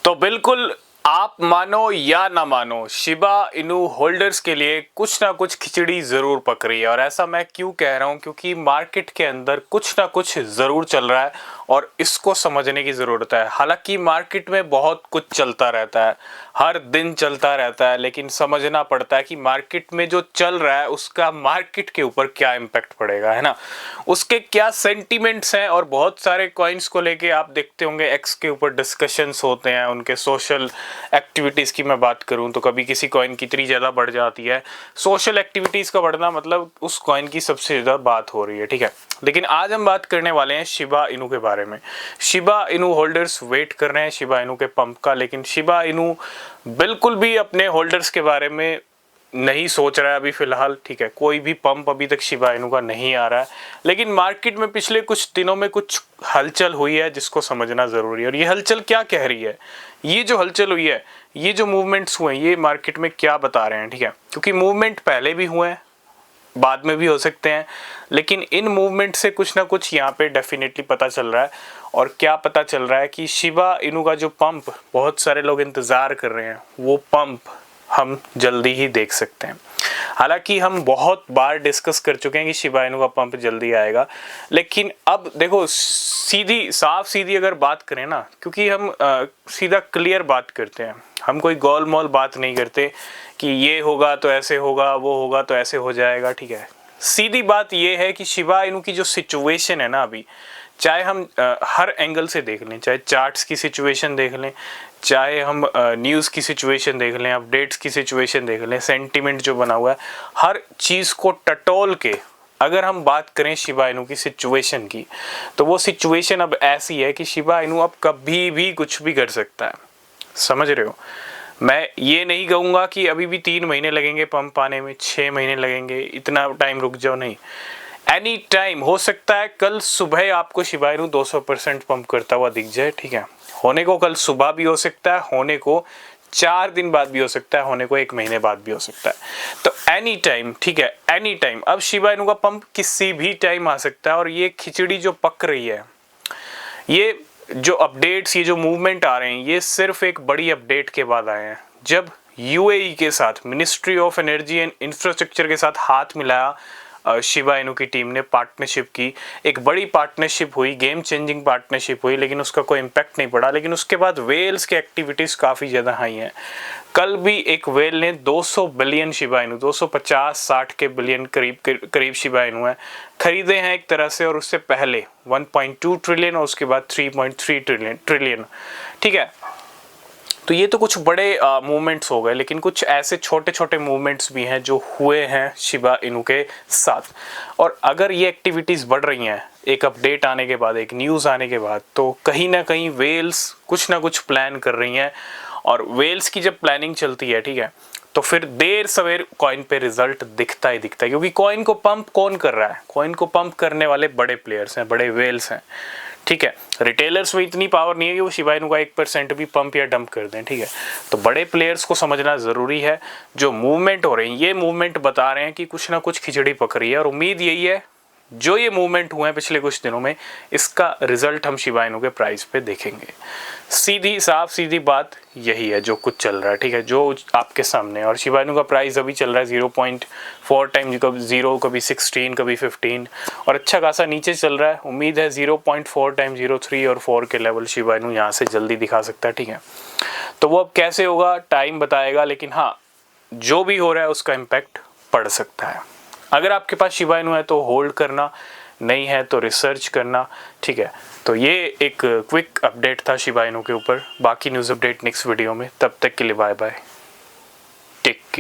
तो बिल्कुल आप मानो या ना मानो, शिबा इनू होल्डर्स के लिए कुछ ना कुछ खिचड़ी जरूर पक रही है। और ऐसा मैं क्यों कह रहा हूं, क्योंकि मार्केट के अंदर कुछ ना कुछ जरूर चल रहा है और इसको समझने की जरूरत है। हालांकि मार्केट में बहुत कुछ चलता रहता है, हर दिन चलता रहता है, लेकिन समझना पड़ता है कि मार्केट में जो चल रहा है उसका मार्केट के ऊपर क्या इम्पैक्ट पड़ेगा, है ना, उसके क्या सेंटीमेंट्स हैं। और बहुत सारे कॉइन्स को लेके आप देखते होंगे एक्स के ऊपर डिस्कशंस होते हैं, उनके सोशल एक्टिविटीज़ की मैं बात करूं तो कभी किसी कॉइन की इतनी ज़्यादा बढ़ जाती है। सोशल एक्टिविटीज़ का बढ़ना मतलब उस कॉइन की सबसे ज़्यादा बात हो रही है, ठीक है। लेकिन आज हम बात करने वाले हैं शिबा इनू के बारे में। शिबा इनू होल्डर्स वेट कर रहे हैं शिबा इनू के पंप का, लेकिन शिबा इनू बिल्कुल भी अपने होल्डर्स के बारे में नहीं सोच रहा है अभी फिलहाल, ठीक है। कोई भी पंप अभी तक शिबा इनू का नहीं आ रहा है, लेकिन मार्केट में पिछले कुछ दिनों में कुछ हलचल हुई है जिसको समझना जरूरी है। और ये हलचल क्या कह रही है, ये जो हलचल हुई है, ये जो मूवमेंट्स हुए हैं, ये मार्केट में क्या बता रहे हैं, ठीक है। क्योंकि मूवमेंट पहले भी हुए हैं, बाद में भी हो सकते हैं, लेकिन इन मूवमेंट से कुछ ना कुछ यहाँ पे डेफिनेटली पता चल रहा है। और क्या पता चल रहा है कि शिबा इनू का जो पंप बहुत सारे लोग इंतजार कर रहे हैं, वो पंप हम जल्दी ही देख सकते हैं। हालांकि हम बहुत बार डिस्कस कर चुके हैं कि शिबा इनू का पंप जल्दी आएगा, लेकिन अब देखो साफ सीधी अगर बात करें ना, क्योंकि हम सीधा क्लियर बात करते हैं, हम कोई गोल मोल बात नहीं करते कि ये होगा तो ऐसे होगा, वो होगा तो ऐसे हो जाएगा, ठीक है। सीधी बात ये है कि शिबा इनू की जो सिचुएशन है ना अभी, चाहे हम हर एंगल से देख लें, चाहे चार्ट्स की सिचुएशन देख लें, चाहे हम न्यूज़ की सिचुएशन देख लें, अपडेट्स की सिचुएशन देख लें, सेंटीमेंट जो बना हुआ है, हर चीज़ को टटोल के अगर हम बात करें शिबा इनू की सिचुएशन की, तो वो सिचुएशन अब ऐसी है कि शिबा इनू अब कभी भी कुछ भी कर सकता है। समझ रहे हो? मैं ये नहीं कहूँगा कि अभी भी 3 महीने लगेंगे पंप आने में, 6 महीने लगेंगे, इतना टाइम रुक जाओ, नहीं। एनी टाइम हो सकता है कल सुबह आपको शिबा इनू 200% पंप करता हुआ दिख जाए, ठीक है। होने को कल सुबह भी हो सकता है, होने को 4 दिन बाद भी हो सकता है, होने को 1 महीने बाद भी हो सकता है। तो एनी टाइम, ठीक है, एनी टाइम अब शिबा इनू का पंप किसी भी टाइम आ सकता है। और ये खिचड़ी जो पक रही है, ये जो अपडेट्स, ये जो मूवमेंट आ रहे हैं, ये सिर्फ एक बड़ी अपडेट के बाद आए हैं, जब यूएई के साथ ministry of energy and infrastructure के साथ हाथ मिलाया शिबा इनू की टीम ने, पार्टनरशिप की, एक बड़ी पार्टनरशिप हुई, गेम चेंजिंग पार्टनरशिप हुई, लेकिन उसका कोई इम्पैक्ट नहीं पड़ा। लेकिन उसके बाद वेल्स की एक्टिविटीज़ काफ़ी ज़्यादा हाई हैं। कल भी एक वेल ने 200 बिलियन शिबा इनू, 250-60 के बिलियन करीब शिबा इनू है खरीदे हैं एक तरह से, और उससे पहले 1.2 ट्रिलियन और उसके बाद 3.3 ट्रिलियन, ठीक है। तो ये तो कुछ बड़े मूवमेंट्स हो गए, लेकिन कुछ ऐसे छोटे छोटे मूवमेंट्स भी हैं जो हुए हैं शिबा इनू के साथ। और अगर ये एक्टिविटीज़ बढ़ रही हैं एक अपडेट आने के बाद, एक न्यूज़ आने के बाद, तो कहीं ना कहीं वेल्स कुछ ना कुछ प्लान कर रही हैं। और वेल्स की जब प्लानिंग चलती है, ठीक है, तो फिर देर सवेर कॉइन पे रिजल्ट दिखता ही दिखता है। क्योंकि कॉइन को पंप कौन कर रहा है? कॉइन को पंप करने वाले बड़े प्लेयर्स हैं, बड़े वेल्स हैं, ठीक है। रिटेलर्स में इतनी पावर नहीं है कि वो शिबा इनू का 1% भी पंप या डंप कर दें, ठीक है। तो बड़े प्लेयर्स को समझना ज़रूरी है। जो मूवमेंट हो रही है, ये मूवमेंट बता रहे हैं कि कुछ ना कुछ खिचड़ी पक रही है। और उम्मीद यही है जो ये मूवमेंट हुए हैं पिछले कुछ दिनों में, इसका रिजल्ट हम शिबा इनू के प्राइस पे देखेंगे। सीधी साफ सीधी बात यही है जो कुछ चल रहा है, ठीक है, जो आपके सामने। और शिबा इनू का प्राइस अभी चल रहा है 0.4 टाइम, कभी 0, कभी 16, कभी 15, और अच्छा खासा नीचे चल रहा है। उम्मीद है 0.4 टाइम 0.3 और 4 के लेवल शिबा इनू यहाँ से जल्दी दिखा सकता है, ठीक है। तो वो अब कैसे होगा टाइम बताएगा, लेकिन हाँ, जो भी हो रहा है उसका इम्पैक्ट पड़ सकता है। अगर आपके पास शिबा इनू है तो होल्ड करना, नहीं है तो रिसर्च करना, ठीक है। तो ये एक क्विक अपडेट था शिबा इनू के ऊपर। बाकी न्यूज़ अपडेट नेक्स्ट वीडियो में, तब तक के लिए बाय बाय, टेक केयर।